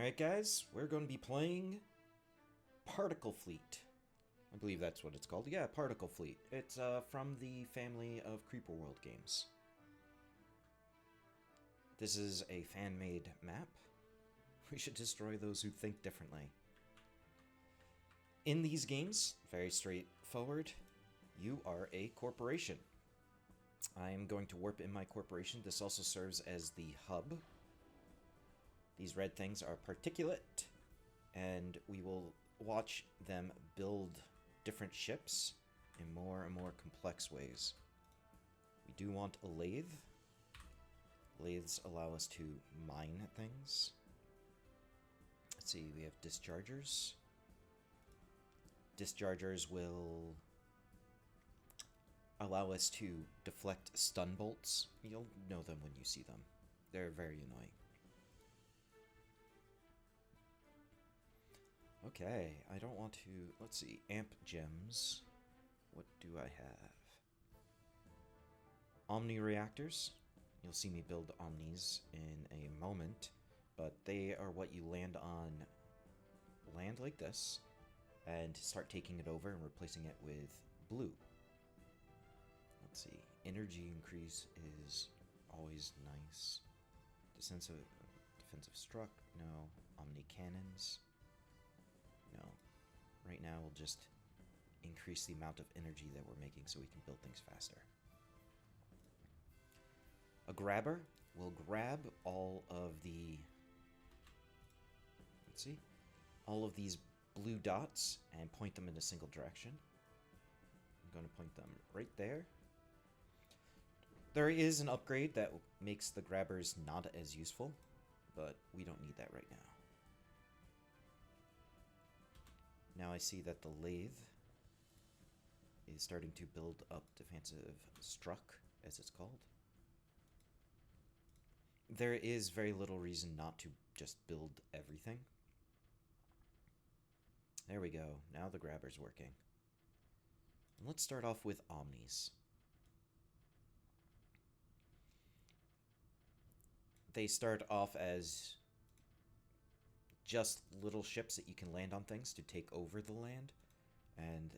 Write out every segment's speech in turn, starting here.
Alright guys, we're going to be playing Particle Fleet. I believe that's what it's called. Yeah, Particle Fleet. It's from the family of Creeper World games. This is a fan-made map. We should destroy those who think differently. In these games, very straightforward, you are a corporation. I am going to warp in my corporation. This also serves as the hub. These red things are particulate, and we will watch them build different ships in more and more complex ways. We do want a lathe. Lathes allow us to mine things. Let's see, we have dischargers. Dischargers will allow us to deflect stun bolts. You'll know them when you see them. They're very annoying. Okay, I don't want to... Let's see, amp gems. What do I have? Omni reactors. You'll see me build omnis in a moment, but they are what you land on land like this and start taking it over and replacing it with blue. Let's see, energy increase is always nice. Defensive struck, no. Omni cannons. No. Right now we'll just increase the amount of energy that we're making so we can build things faster. A grabber will grab all of the... Let's see. All of these blue dots and point them in a single direction. I'm going to point them right there. There is an upgrade that makes the grabbers not as useful, but we don't need that right now. Now I see that the lathe is starting to build up defensive struck, as it's called. There is very little reason not to just build everything. There we go. Now the grabber's working. And let's start off with omnis. They start off as just little ships that you can land on things to take over the land, and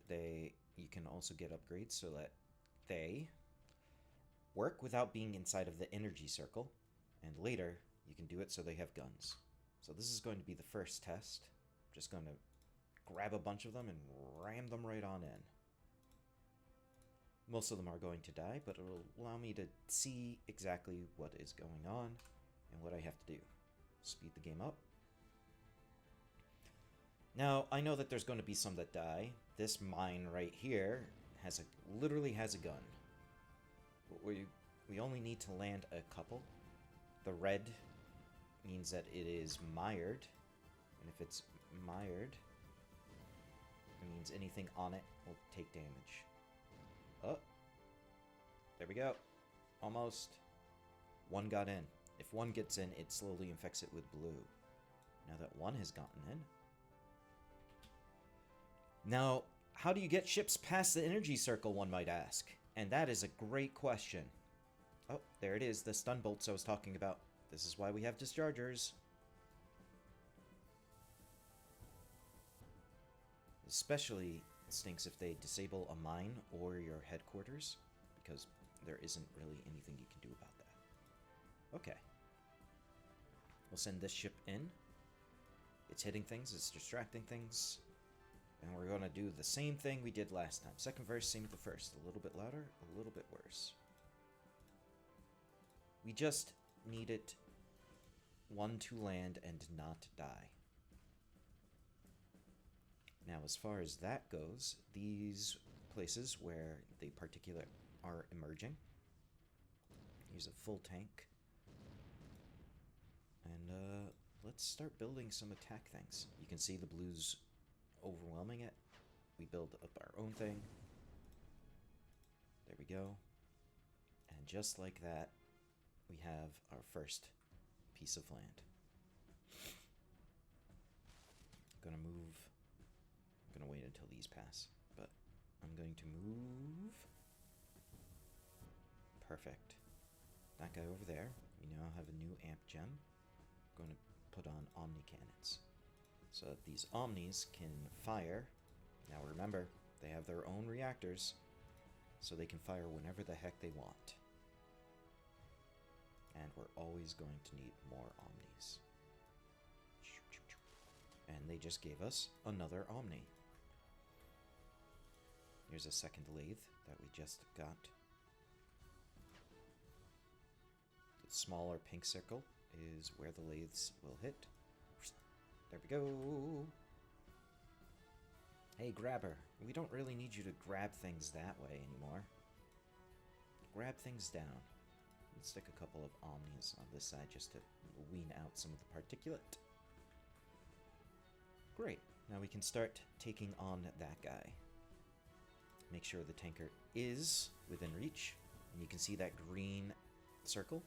you can also get upgrades so that they work without being inside of the energy circle, and later you can do it so they have guns. So this is going to be the first test. I'm just going to grab a bunch of them and ram them right on in. Most of them are going to die, but it'll allow me to see exactly what is going on and what I have to do. Speed the game up. Now, I know that there's going to be some that die. This mine right here literally has a gun. We only need to land a couple. The red means that it is mired. And if it's mired, it means anything on it will take damage. Oh. There we go. Almost. One got in. If one gets in, it slowly infects it with blue. Now that one has gotten in... Now, how do you get ships past the energy circle, one might ask? And that is a great question. Oh, there it is, the stun bolts I was talking about. This is why we have dischargers. Especially stinks if they disable a mine or your headquarters, because there isn't really anything you can do about that. Okay. We'll send this ship in. It's hitting things, it's distracting things. And we're going to do the same thing we did last time. Second verse, same with the first. A little bit louder, a little bit worse. We just needed one to land and not die. Now, as far as that goes, these places where the particulate are emerging. Here's a full tank. And let's start building some attack things. You can see the blues overwhelming it. We build up our own thing. There we go. And just like that, we have our first piece of land. I'm gonna move. I'm gonna wait until these pass, but I'm going to move. Perfect. That guy over there. We now have a new amp gem. I'm going to put on omni cannons. so that these Omnis can fire. Now remember, they have their own reactors, so they can fire whenever the heck they want. And we're always going to need more Omnis. And they just gave us another Omni. Here's a second lathe that we just got. The smaller pink circle is where the lathes will hit. There we go. Hey, grabber. We don't really need you to grab things that way anymore. Grab things down. Let's stick a couple of Omnis on this side just to wean out some of the particulate. Great. Now we can start taking on that guy. Make sure the tanker is within reach. And you can see that green circle.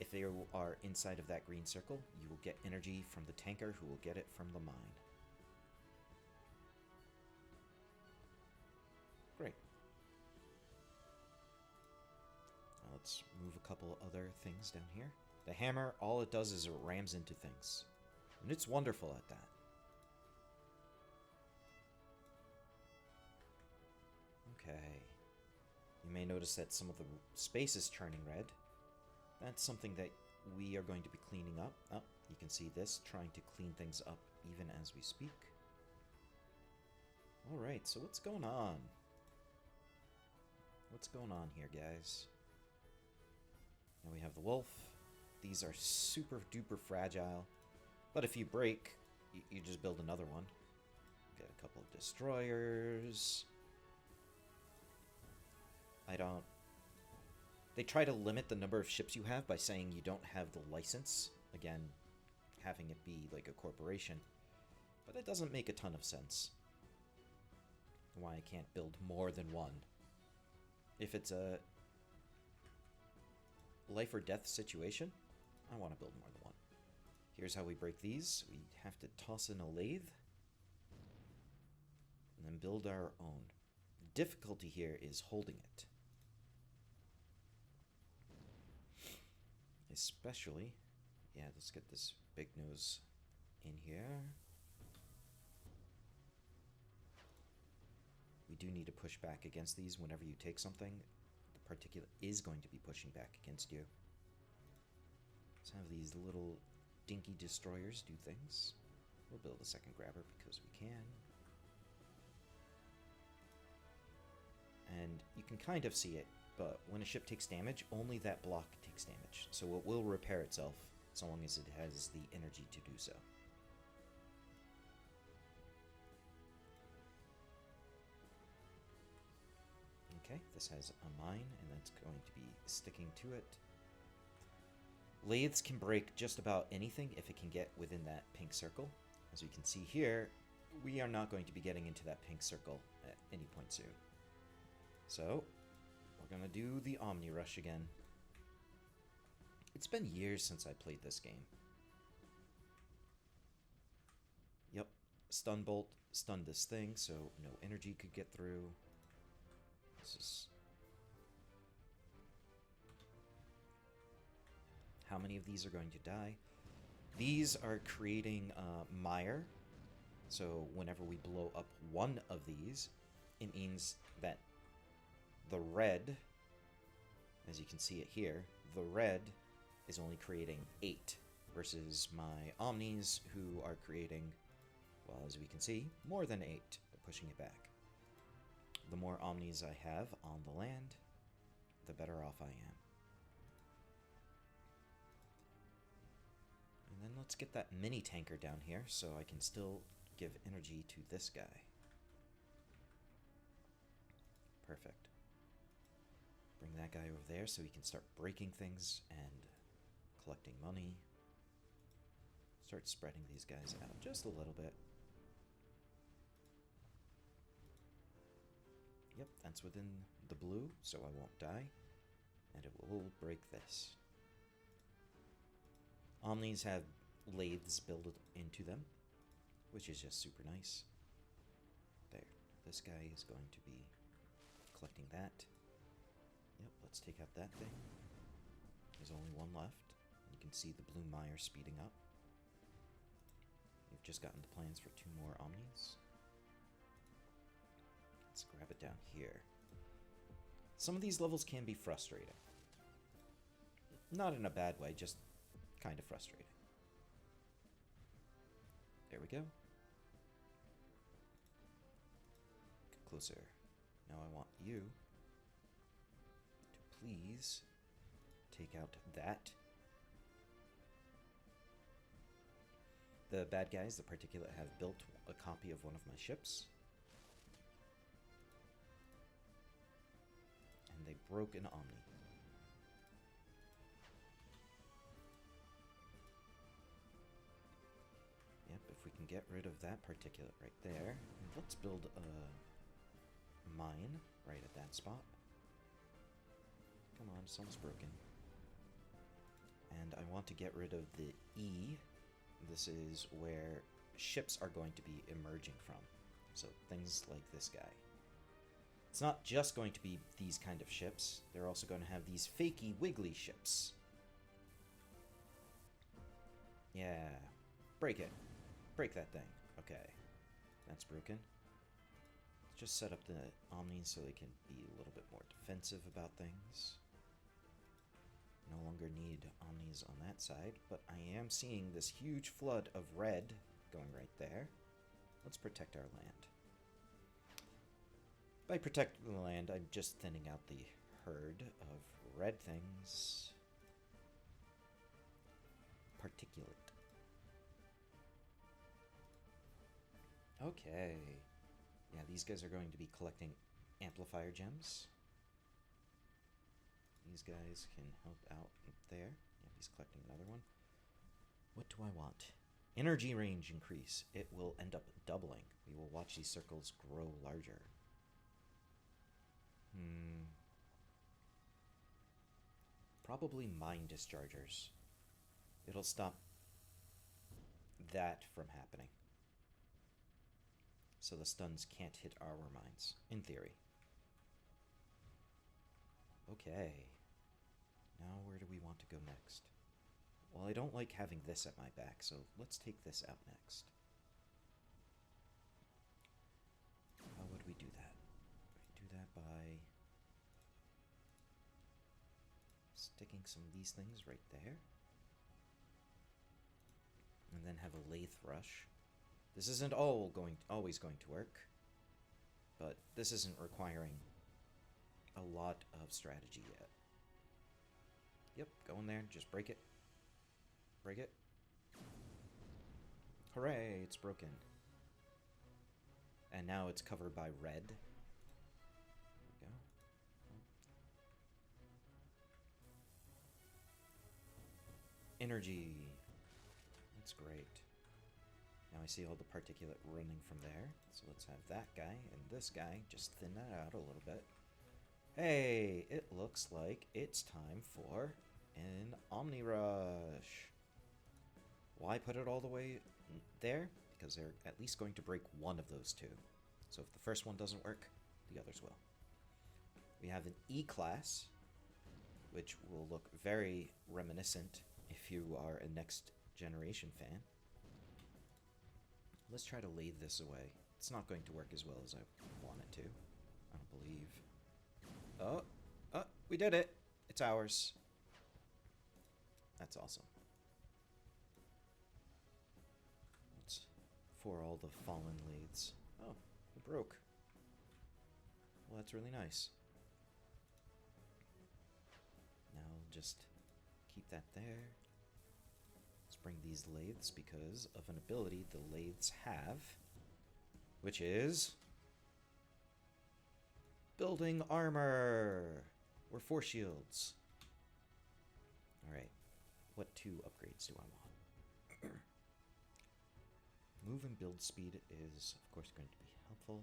If you are inside of that green circle, you will get energy from the tanker, who will get it from the mine. Great. Now let's move a couple other things down here. The hammer, all it does is it rams into things. And it's wonderful at that. Okay. You may notice that some of the space is turning red. That's something that we are going to be cleaning up. Oh, you can see this, trying to clean things up even as we speak. Alright, so what's going on? What's going on here, guys? Now we have the wolf. These are super duper fragile. But if you break, you just build another one. Get a couple of destroyers. They try to limit the number of ships you have by saying you don't have the license. Again, having it be like a corporation. But it doesn't make a ton of sense. Why I can't build more than one. If it's a life or death situation, I want to build more than one. Here's how we break these. We have to toss in a lathe. And then build our own. The difficulty here is holding it. Especially, yeah, let's get this big nose in here. We do need to push back against these whenever you take something. The particulate is going to be pushing back against you. Let's have these little dinky destroyers do things. We'll build a second grabber because we can. And you can kind of see it. But when a ship takes damage, only that block takes damage. So it will repair itself, so long as it has the energy to do so. Okay, this has a mine, and that's going to be sticking to it. Lathes can break just about anything if it can get within that pink circle. As we can see here, we are not going to be getting into that pink circle at any point soon. So we're gonna do the Omni Rush again. It's been years since I played this game. Yep, Stun Bolt stunned this thing, so no energy could get through. This is... How many of these are going to die? These are creating mire, so whenever we blow up one of these, it means that the red, as you can see it here, the red is only creating 8 versus my Omnis, who are creating, well, as we can see, more than 8. They're pushing it back. The more Omnis I have on the land, the better off I am. And then let's get that mini tanker down here so I can still give energy to this guy. Perfect. Bring that guy over there so he can start breaking things and collecting money. Start spreading these guys out just a little bit. Yep, that's within the blue, so I won't die. And it will break this. Omnis have lathes built into them, which is just super nice. There. This guy is going to be collecting that. Yep, let's take out that thing. There's only one left. You can see the blue mire speeding up. We've just gotten the plans for 2 more Omnis. Let's grab it down here. Some of these levels can be frustrating. Not in a bad way, just kind of frustrating. There we go. Get closer. Now I want you to please take out that. The bad guys, the Particulate, have built a copy of one of my ships. And they broke an Omni. Yep, if we can get rid of that Particulate right there. And let's build a mine right at that spot. Come on, it's almost broken. And I want to get rid of the E. This is where ships are going to be emerging from. So things like this guy. It's not just going to be these kind of ships. They're also going to have these fakey, wiggly ships. Yeah. Break it. Break that thing. Okay. That's broken. Let's just set up the Omnis so they can be a little bit more defensive about things. No longer need Omnis on that side, but I am seeing this huge flood of red going right there. Let's protect our land. By protecting the land, I'm just thinning out the herd of red things. Particulate. Okay. Yeah, these guys are going to be collecting amplifier gems. These guys can help out up there. Yep, he's collecting another one. What do I want? Energy range increase. It will end up doubling. We will watch these circles grow larger. Probably mine dischargers. It'll stop that from happening. So the stuns can't hit our mines, in theory. Okay. Now where do we want to go next? Well, I don't like having this at my back, so let's take this out next. How would we do that? We do that by sticking some of these things right there. And then have a lathe rush. This isn't always going to work, but this isn't requiring a lot of strategy yet. Yep, go in there, just break it. Break it. Hooray, it's broken. And now it's covered by red. There we go. Energy. That's great. Now I see all the particulate running from there. So let's have that guy and this guy just thin that out a little bit. Hey, it looks like it's time for an Omni Rush. Why put it all the way there? Because they're at least going to break one of those two. So if the first one doesn't work, the others will. We have an E-Class, which will look very reminiscent if you are a Next Generation fan. Let's try to lathe this away. It's not going to work as well as I want it to. I don't believe. Oh, we did it. It's ours. That's awesome. It's for all the fallen lathes. Oh, it broke. Well, that's really nice. Now just keep that there. Let's bring these lathes because of an ability the lathes have, which is building armor. We're force shields. Alright, what 2 upgrades do I want? Move and build speed is, of course, going to be helpful.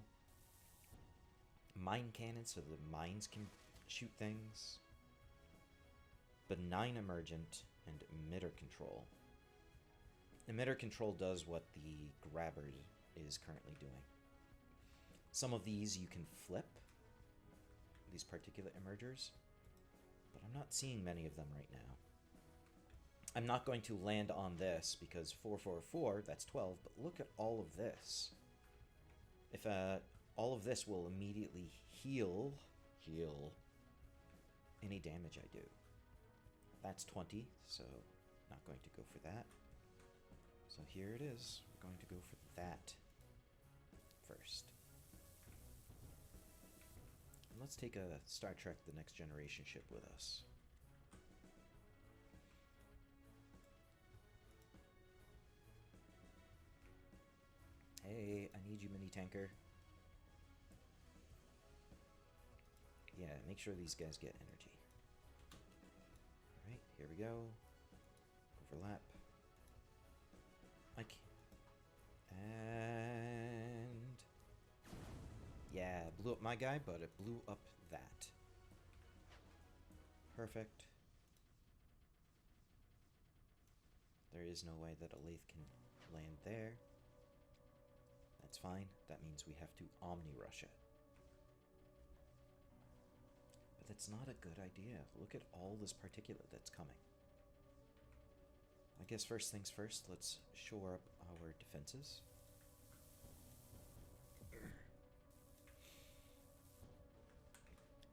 Mine cannon, so the mines can shoot things. Benign emergent and emitter control. Emitter control does what the grabber is currently doing. Some of these you can flip, these particulate emergers, but I'm not seeing many of them right now. I'm not going to land on this because 444, that's 12, but look at all of this. If all of this will immediately heal any damage I do. That's 20, so not going to go for that. So here it is. We're going to go for that first. And let's take a Star Trek The Next Generation ship with us. Hey, I need you, mini tanker. Yeah, make sure these guys get energy. Alright, here we go. Overlap. And... yeah, blew up my guy, but it blew up that. Perfect. There is no way that a lathe can land there. That's fine. That means we have to Omni-rush it. But that's not a good idea. Look at all this particulate that's coming. I guess first things first, let's shore up our defenses.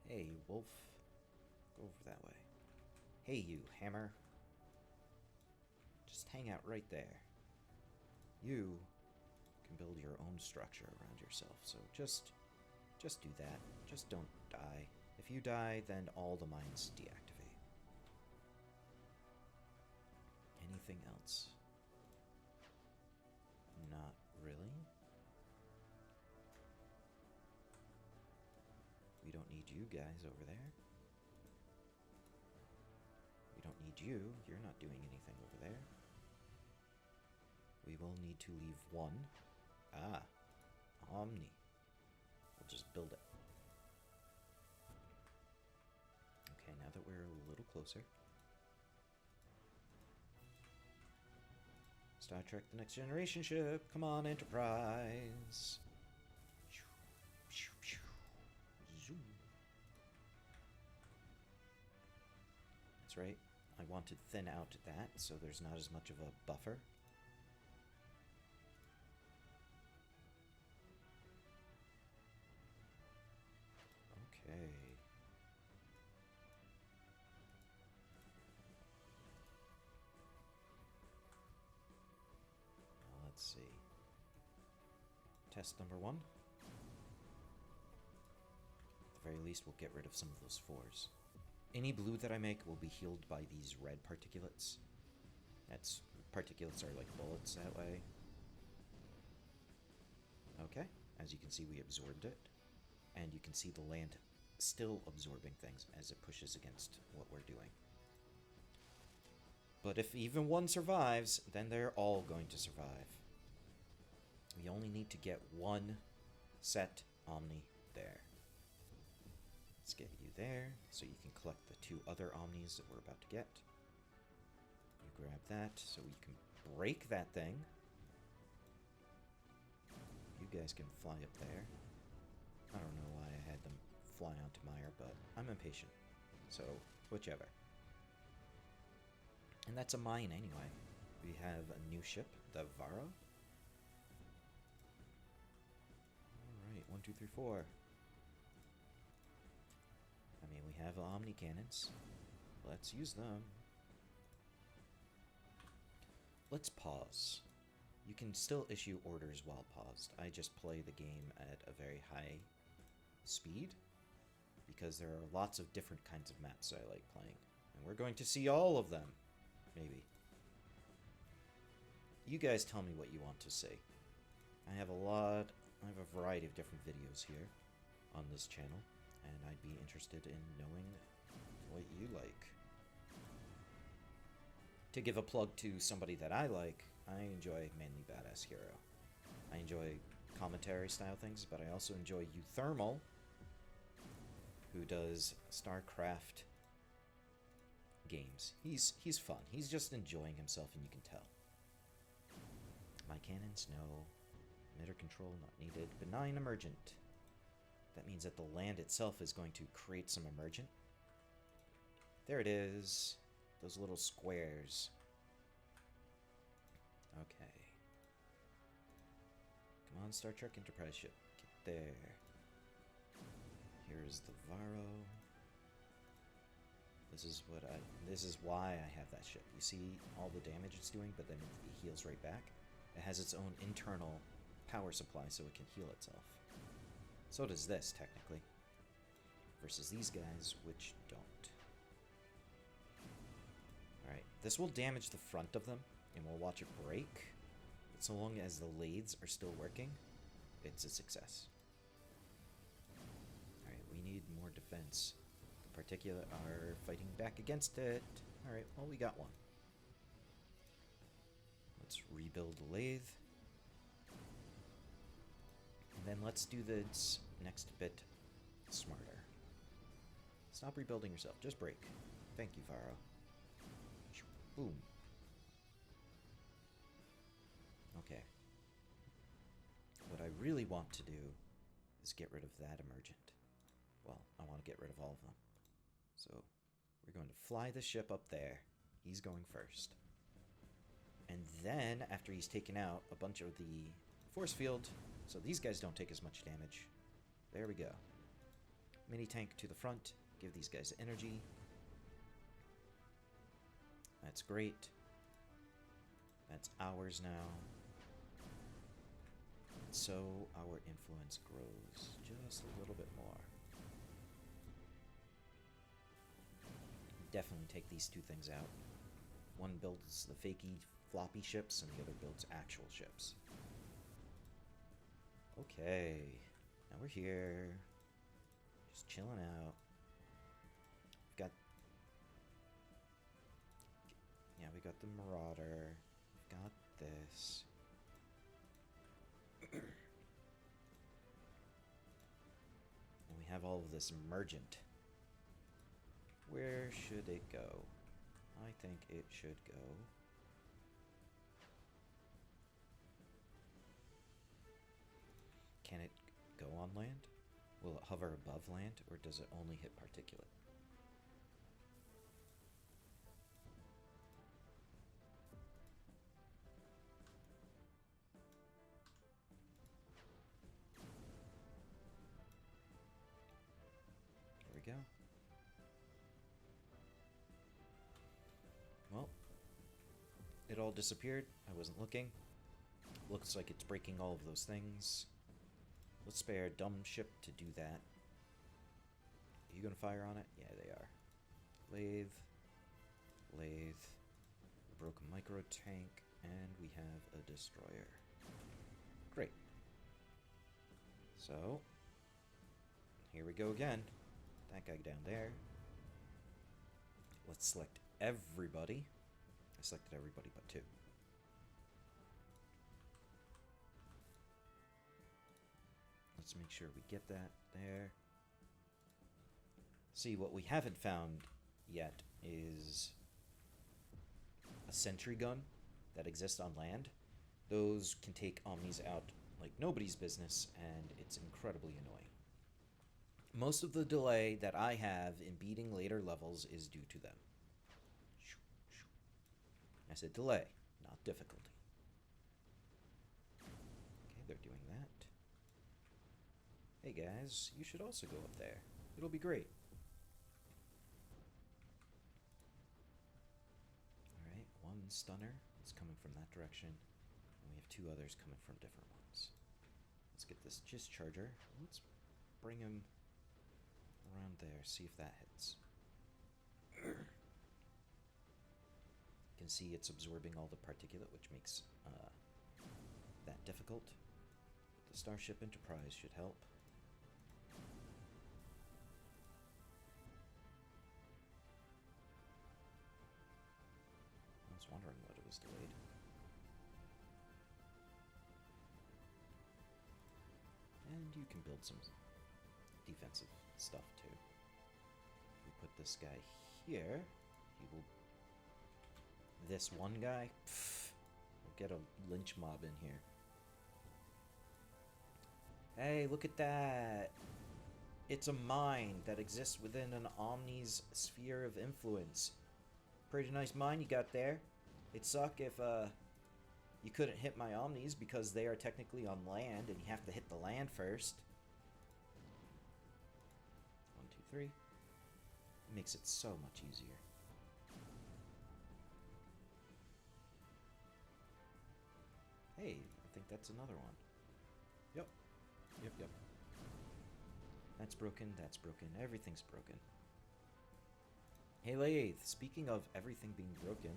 Hey, wolf. Go over that way. Hey, you, hammer. Just hang out right there. You can build your own structure around yourself, so just do that. Just don't die. If you die, then all the mines deactivate. Anything else? Not really. We don't need you guys over there. We don't need you. You're not doing anything over there. We will need to leave one. Ah, Omni. We'll just build it. Okay, now that we're a little closer. Star Trek The Next Generation ship. Come on, Enterprise. Zoom. That's right. I want to thin out that so there's not as much of a buffer. Okay. Now let's see. Test number 1. At the very least, we'll get rid of some of those 4s. Any blue that I make will be healed by these red particulates. Particulates are like bullets that way. Okay, as you can see, we absorbed it. And you can see the land still absorbing things as it pushes against what we're doing. But if even one survives, then they're all going to survive. We only need to get one set Omni there. Let's get you there, so you can collect the 2 other Omnis that we're about to get. You grab that, so you can break that thing. You guys can fly up there. I don't know why I had them fly onto Meyer, but I'm impatient. So, whichever. And that's a mine anyway. We have a new ship, the Varo. Alright, 1, 2, 3, 4. I mean, we have Omni cannons. Let's use them. Let's pause. You can still issue orders while paused. I just play the game at a very high speed because there are lots of different kinds of maps I like playing. And we're going to see all of them. Maybe. You guys tell me what you want to see. I have a variety of different videos here on this channel, and I'd be interested in knowing what you like. To give a plug to somebody that I like, I enjoy Manly Badass Hero. I enjoy commentary style things, but I also enjoy Euthermal, who does StarCraft games. He's fun. He's just enjoying himself, and you can tell. My cannons, no. Emitter control, not needed. Benign emergent. That means that the land itself is going to create some emergent. There it is. Those little squares. Okay. Come on, Star Trek Enterprise ship. Get there. Here's the Varro. This is why I have that ship. You see all the damage it's doing, but then it heals right back. It has its own internal power supply so it can heal itself. So does this, technically. Versus these guys, which don't. Alright, this will damage the front of them, and we'll watch it break. But so long as the lathes are still working, it's a success. Alright, we need more defense. The Particular are fighting back against it. Alright, well, we got one. Let's rebuild the lathe. And then let's do this next bit smarter. Stop rebuilding yourself. Just break. Thank you, Varro. Boom. Okay. What I really want to do is get rid of that emergent. Well, I want to get rid of all of them. So, we're going to fly the ship up there. He's going first. And then, after he's taken out a bunch of the force field, so these guys don't take as much damage. There we go. Mini tank to the front. Give these guys energy. That's great. That's ours now. And so our influence grows just a little bit more. Definitely take these two things out. One builds the fakey floppy ships and the other builds actual ships. Okay. Now we're here. Just chilling out. We've got... Yeah, we got the Marauder. We've got this. And we have all of this emergent. Where should it go? I think it should go... Can it go on land? Will it hover above land, or does it only hit particulate? There we go. Well, it all disappeared. I wasn't looking. Looks like it's breaking all of those things. Let's spare a dumb ship to do that. Are you gonna fire on it? Yeah, they are. Lathe. Lathe. A broken micro tank. And we have a destroyer. Great. So, here we go again. That guy down there. Let's select everybody. I selected everybody but two. Let's make sure we get that there. See, what we haven't found yet is a sentry gun that exists on land. Those can take Omnis out like nobody's business, and it's incredibly annoying. Most of the delay that I have in beating later levels is due to them. I said delay, not difficulty. Okay, they're doing that. Hey guys, you should also go up there. It'll be great. Alright, one stunner is coming from that direction, and we have two others coming from different ones. Let's get this discharger. Let's bring him around there, see if that hits. You can see it's absorbing all the particulate, which makes that difficult. The Starship Enterprise should help. I was wondering what it was delayed. And you can build some defensive stuff too. If we put this guy here, he will... This one guy, we'll get a lynch mob in here. Hey, look at that! It's a mine that exists within an Omni's sphere of influence. Pretty nice mine you got there. It'd suck if You couldn't hit my Omnis because they are technically on land, and you have to hit the land first. 1, 2, 3. It makes it so much easier. Hey, I think that's another one. Yep. Yep. That's broken, everything's broken. Hey Lathe, speaking of everything being broken,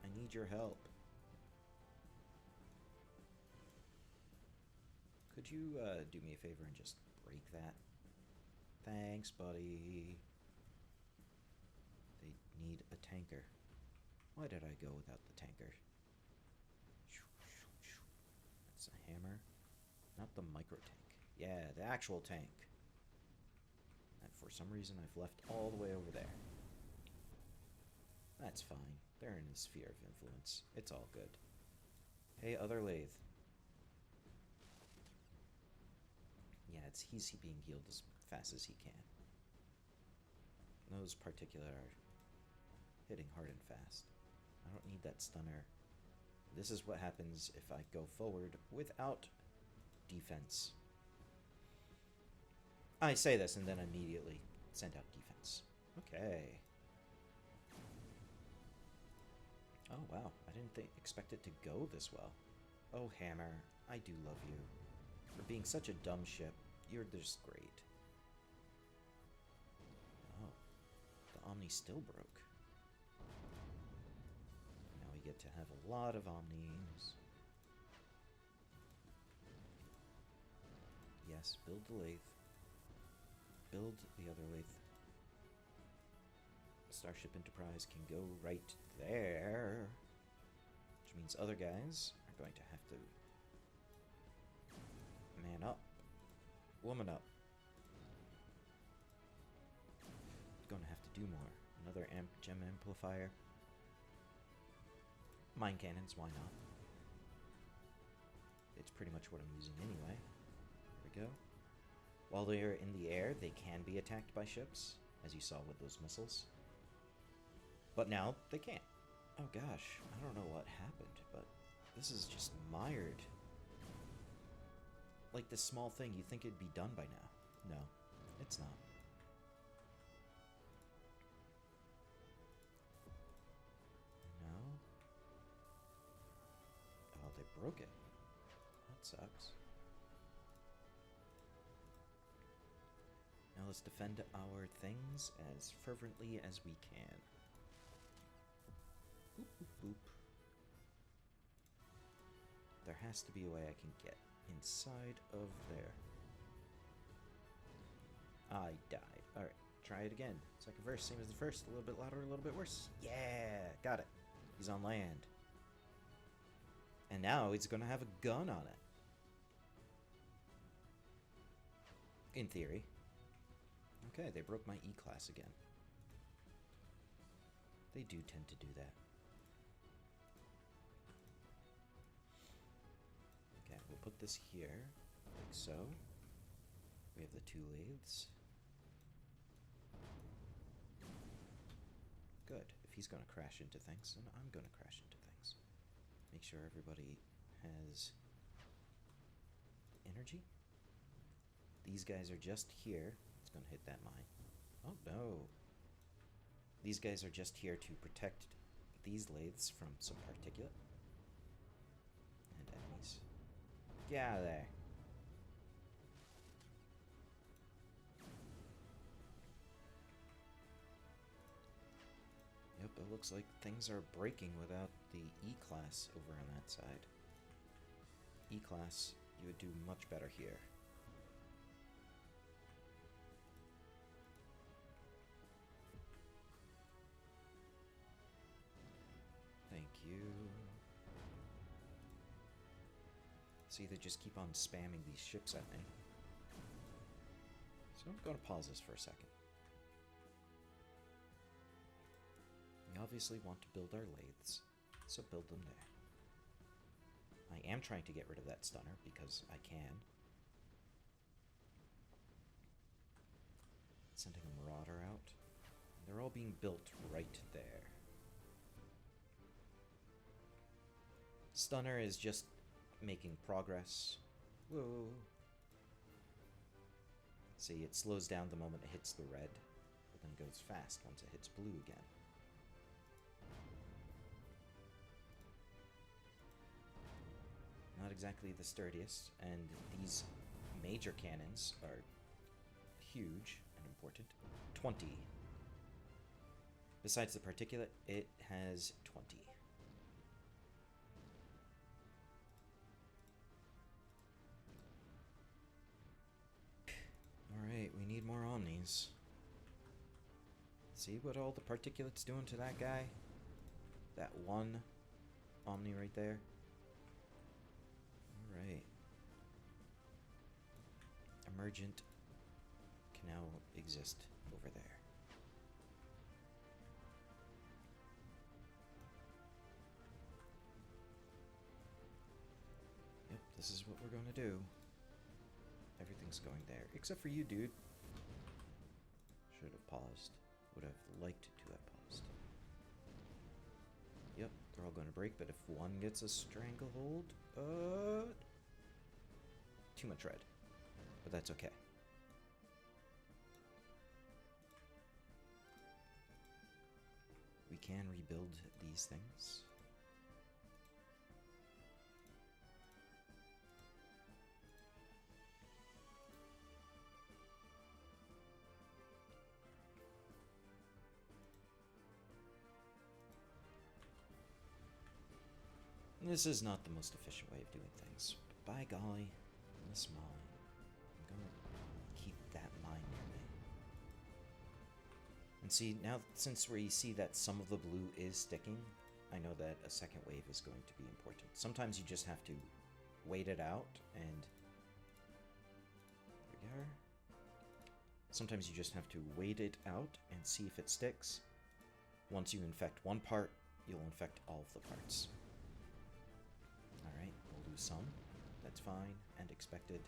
I need your help. Could you do me a favor and just break that? Thanks, buddy. They need a tanker. Why did I go without the tanker? That's a hammer. Not the micro tank. Yeah, the actual tank. And for some reason I've left all the way over there. That's fine. They're in the sphere of influence. It's all good. Hey, other lathe. Yeah, he's being healed as fast as he can. Those particular are hitting hard and fast. I don't need that stunner. This is what happens if I go forward without defense. I say this and then immediately send out defense. Okay. Oh wow, I didn't expect it to go this well. Oh Hammer, I do love you. For being such a dumb ship, you're just great. Oh, the Omni still broke. Now we get to have a lot of Omnis. Yes, build the lathe. Build the other lathe. Starship Enterprise can go right there. Which means other guys are going to have to man up. Woman up. Gonna have to do more. Another gem amplifier. Mine cannons, why not? It's pretty much what I'm using anyway. There we go. While they're in the air, they can be attacked by ships, as you saw with those missiles. But now, they can't. Oh gosh, I don't know what happened, but this is just mired. Like this small thing, you'd think it'd be done by now. No, it's not. No. Oh, they broke it. That sucks. Now let's defend our things as fervently as we can. Boop, boop, boop. There has to be a way I can get inside of there. I died. Alright, try it again. Second verse, same as the first. A little bit louder, a little bit worse. Yeah, got it. He's on land. And now he's going to have a gun on it. In theory. Okay, they broke my E-class again. They do tend to do that. Okay, we'll put this here, like so. We have the two lathes. Good. If he's going to crash into things, then I'm going to crash into things. Make sure everybody has energy. These guys are just here. It's going to hit that mine. Oh no. These guys are just here to protect these lathes from some particulate. And enemies. Get out of there. Yep, it looks like things are breaking without the E-class over on that side. E-class, you would do much better here. Thank you. See, they just keep on spamming these ships at me. So I'm going to pause this for a second. We obviously want to build our lathes, so build them there. I am trying to get rid of that stunner because I can. Sending a marauder out. They're all being built right there. Stunner is just making progress. Whoa. See, it slows down the moment it hits the red, but then goes fast once it hits blue again. Not exactly the sturdiest, and these major cannons are huge and important. 20. Besides the particulate, it has 20. Alright, we need more Omnis. See what all the particulate's doing to that guy? That one Omni right there? Alright. Emergent can now exist over there. Yep, this is what we're going to do. Everything's going there, except for you, dude. Should have paused. Would have liked to have paused. Yep, they're all going to break, but if one gets a stranglehold, too much red. But that's okay. We can rebuild these things. This is not the most efficient way of doing things, but by golly, this mine, I'm gonna keep that mine near me. And see, now since we see that some of the blue is sticking, I know that a second wave is going to be important. Sometimes you just have to wait it out, and there we are. Sometimes you just have to wait it out and see if it sticks. Once you infect one part, you'll infect all of the parts. Alright, we'll lose some. That's fine and expected.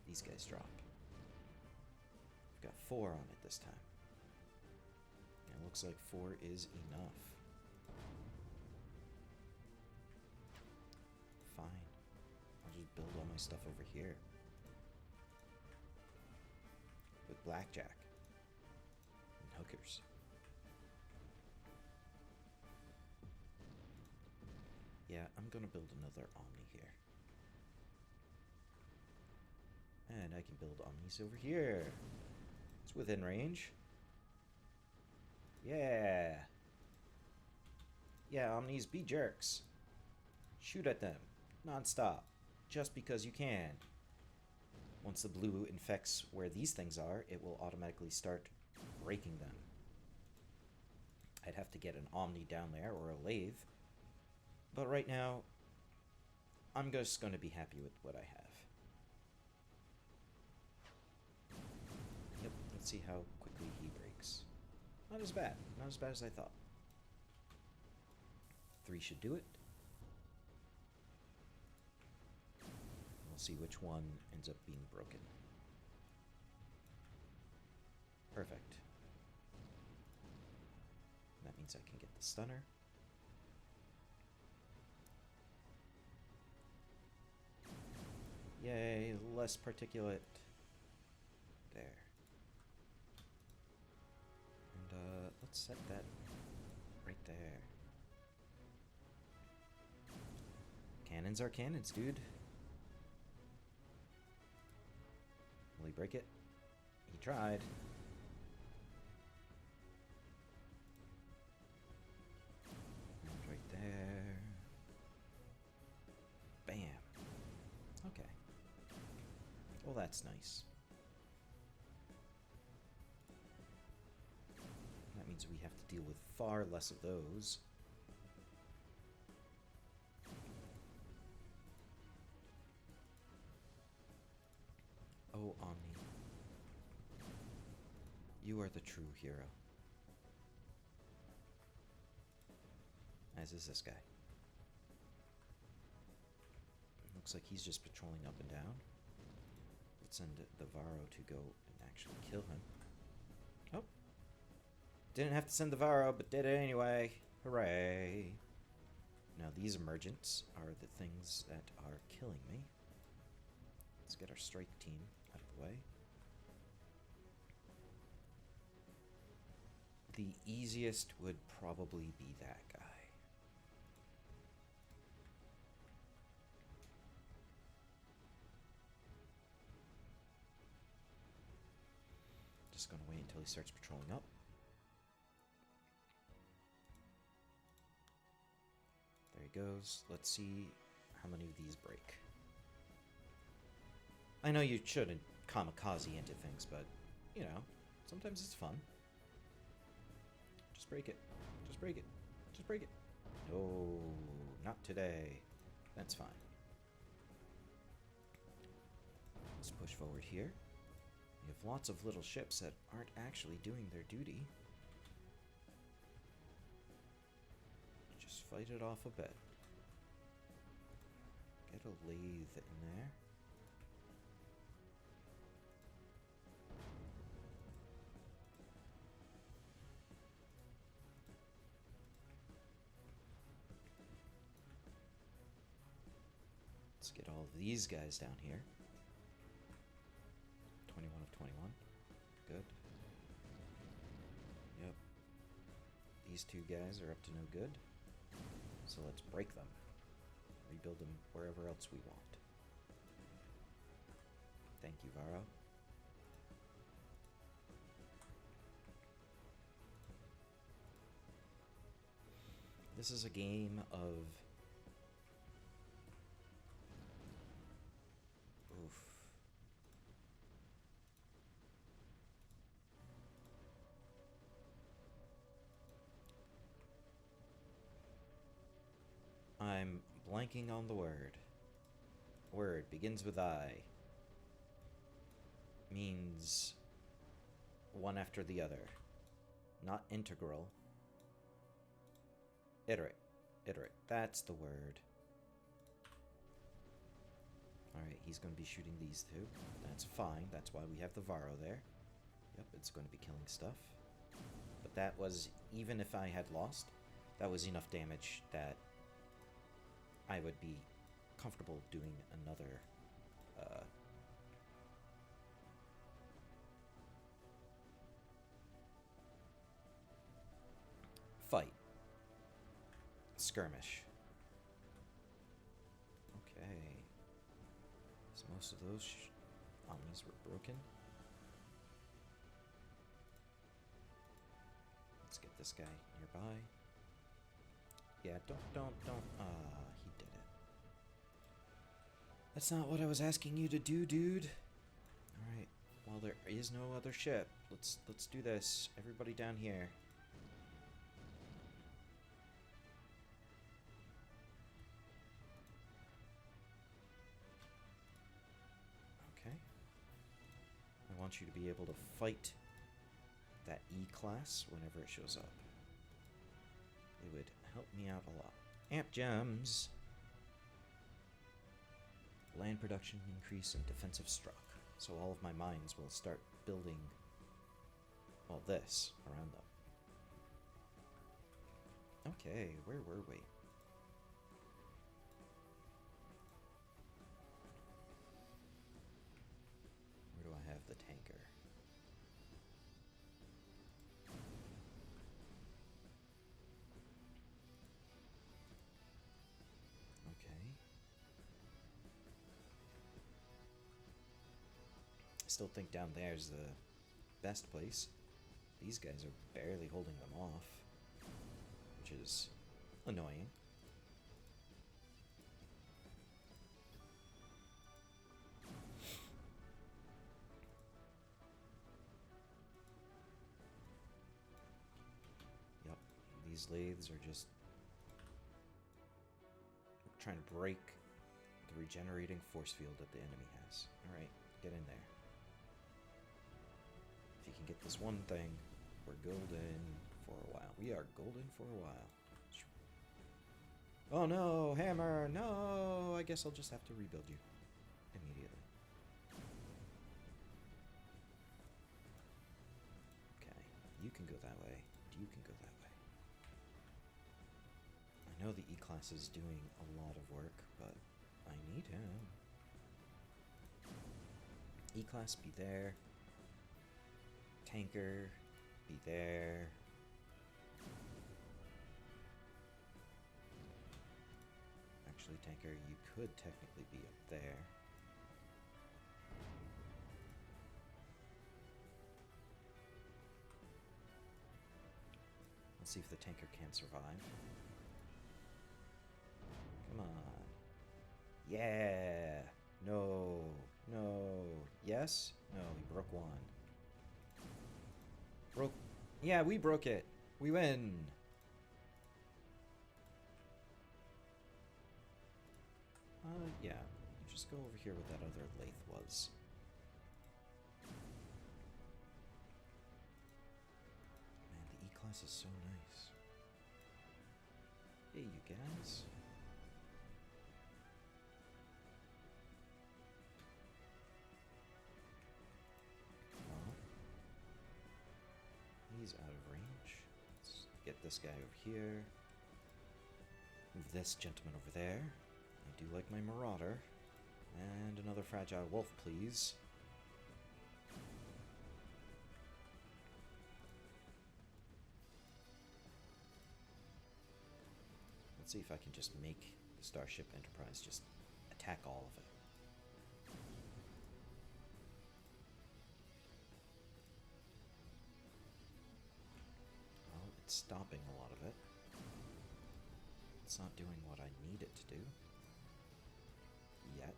These guys drop. We've got 4 on it this time. And it looks like 4 is enough. Fine. I'll just build all my stuff over here. With blackjack. And hookers. Yeah, I'm gonna build another Omni here. And I can build Omnis over here. It's within range. Yeah. Yeah, Omnis, be jerks. Shoot at them. Non-stop. Just because you can. Once the blue infects where these things are, it will automatically start breaking them. I'd have to get an Omni down there or a lathe. But right now, I'm just going to be happy with what I have. Yep, let's see how quickly he breaks. Not as bad. Not as bad as I thought. 3 should do it. We'll see which one ends up being broken. Perfect. That means I can get the stunner. Yay, less particulate. There. And let's set that right there. Cannons are cannons, dude. Will he break it? He tried. And right there. Bam. Okay. Well, that's nice. That means we have to deal with far less of those. Oh, Omni. You are the true hero. As is this guy. Looks like he's just patrolling up and down. Let's send the Varro to go and actually kill him. Oh. Didn't have to send the Varro, but did it anyway. Hooray. Now these emergents are the things that are killing me. Let's get our strike team out of the way. The easiest would probably be that guy. Just gonna wait until he starts patrolling up. There he goes. Let's see how many of these break. I know you shouldn't kamikaze into things, but, you know, sometimes it's fun. Just break it. Just break it. Just break it. No, not today. That's fine. Let's push forward here. We have lots of little ships that aren't actually doing their duty. Just fight it off a bit. Get a lathe in there. Let's get all of these guys down here. 21 of 21. Good. Yep. These two guys are up to no good. So let's break them. Rebuild them wherever else we want. Thank you, Varro. This is a game of... Oof. I'm blanking on the word. Word begins with I. Means one after the other. Not integral. Iterate. Iterate. That's the word. Alright, he's going to be shooting these two. That's fine. That's why we have the Varro there. Yep, it's going to be killing stuff. But that was, even if I had lost, that was enough damage that I would be comfortable doing another fight. Skirmish. Okay. So most of those omnis were broken. Let's get this guy nearby. Yeah, don't, he did it. That's not what I was asking you to do, dude. Alright, well there is no other ship. Let's do this. Everybody down here. Okay. I want you to be able to fight that E-class whenever it shows up. It would help me out a lot. Amp gems. Land production increase and defensive struck. So all of my mines will start building, well, this around them. Okay, where were we? Where do I have the tanker? I still think down there is the best place. These guys are barely holding them off, which is annoying. Yep, these lathes are just trying to break the regenerating force field that the enemy has. Alright, get in there. If you can get this one thing, we're golden for a while. We are golden for a while. Oh no, hammer, no! I guess I'll just have to rebuild you immediately. Okay, you can go that way. You can go that way. I I know the E-Class is doing a lot of work, but I need him. E-Class, be there. Tanker, be there. Actually, Tanker, you could technically be up there. Let's see if the tanker can survive. Come on. Yeah! No. No. Yes? No, he broke one. Broke. Yeah, we broke it. We win. Yeah. You just go over here where that other lathe was. Man, the E-Class is so nice. Hey, you guys. Well, he's out of range. Let's get this guy over here. Move this gentleman over there. I do like my Marauder. And another Fragile Wolf, please. Let's see if I can just make the Starship Enterprise just attack all of it. Well, it's stopping a lot of it. It's not doing what I need it to do. Yet.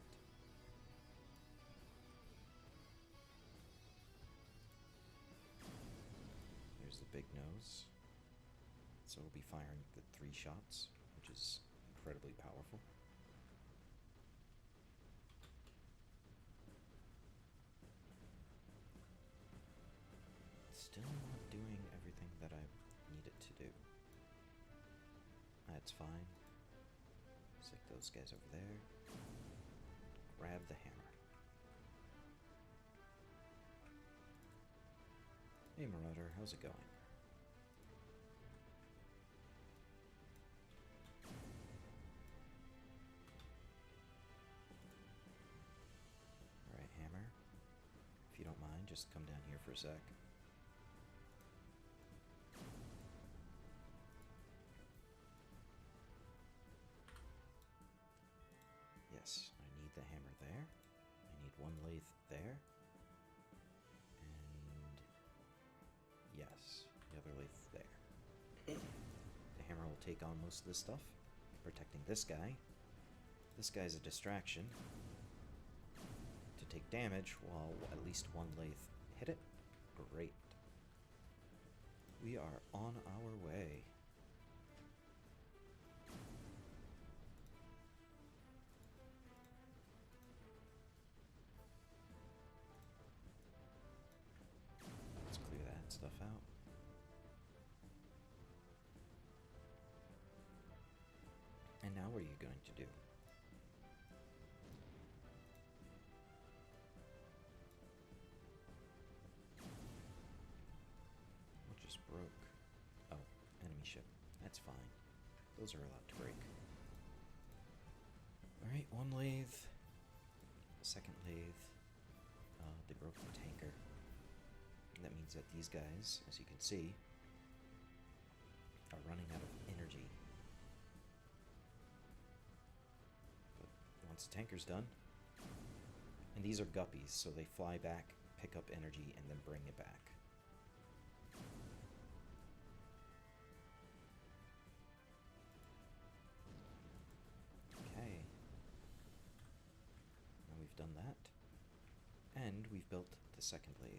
There's the big nose. So it'll be firing the 3 shots, which is incredibly powerful. Still not doing everything that I need it to do. That's fine. Stick those guys over there. Grab the hammer. Hey Marauder, how's it going? Alright, hammer. If you don't mind, just come down here for a sec. Yes, I need the hammer there. I need 1 lathe there. And yes, the other lathe there. The hammer will take on most of this stuff, protecting this guy. This guy's a distraction to take damage while at least 1 lathe hit it. Great. We are on our way. Let's clear that stuff out. And now what are you going to do? What just broke? Oh, enemy ship. That's fine. Those are allowed to break. Alright, 1 lathe. Second lathe. They broke the tanker. And that means that these guys, as you can see, are running out of energy. But once the tanker's done, and these are guppies, so they fly back, pick up energy, and then bring it back. Okay. Now we've done that. And we've built the second lathe.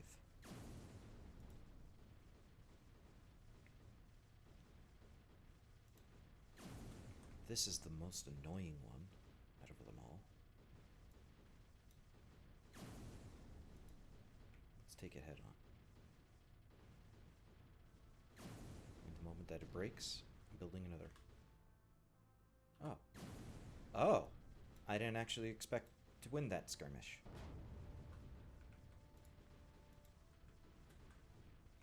This is the most annoying one out of them all. Let's take it head on. And the moment that it breaks, I'm building another. Oh. Oh! I didn't actually expect to win that skirmish.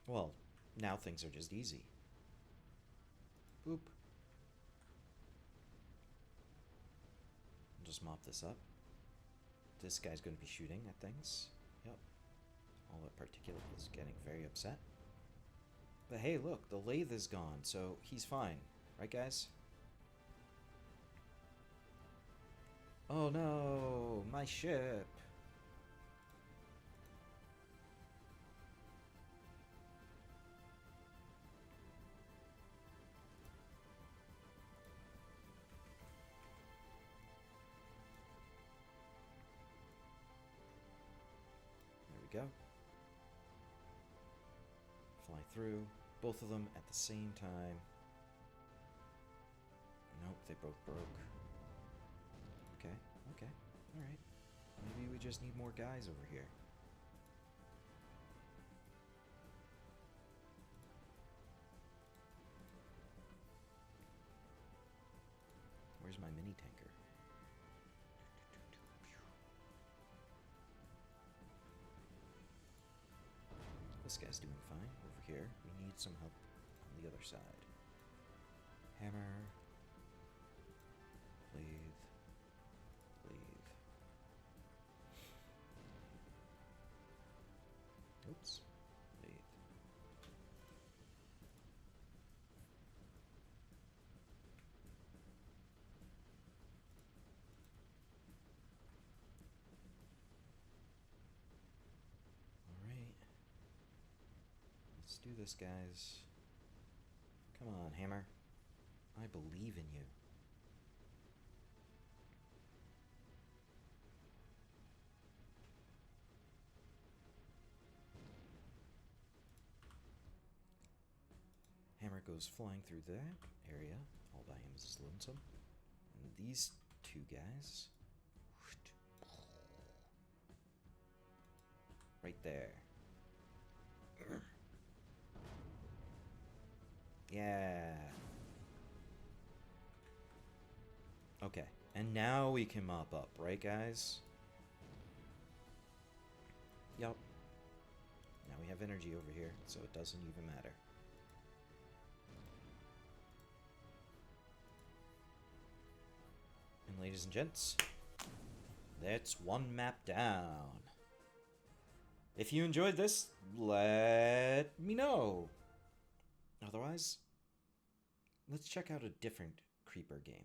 Well, now things are just easy. Boop. just mop this up. This guy's going to be shooting at things. Yep. All that particulate is getting very upset. But hey, look, the lathe is gone, so he's fine. Right, guys? Oh no, my ship. There we go. Fly through. Both of them at the same time. Nope, they both broke. Okay, okay, alright. Maybe we just need more guys over here. Where's my mini tanker? This guy's doing fine over here. We need some help on the other side. Hammer. Lathe. Lathe. Oops. Lathe. Alright. Let's do this, guys. Come on, Hammer. I believe in you. Hammer goes flying through that area, all by his lonesome. And these two guys. Right there. Yeah. Okay, and now we can mop up, right, guys? Yup. Now we have energy over here, so it doesn't even matter. And ladies and gents, that's one map down. If you enjoyed this, let me know. Otherwise, let's check out a different creeper game.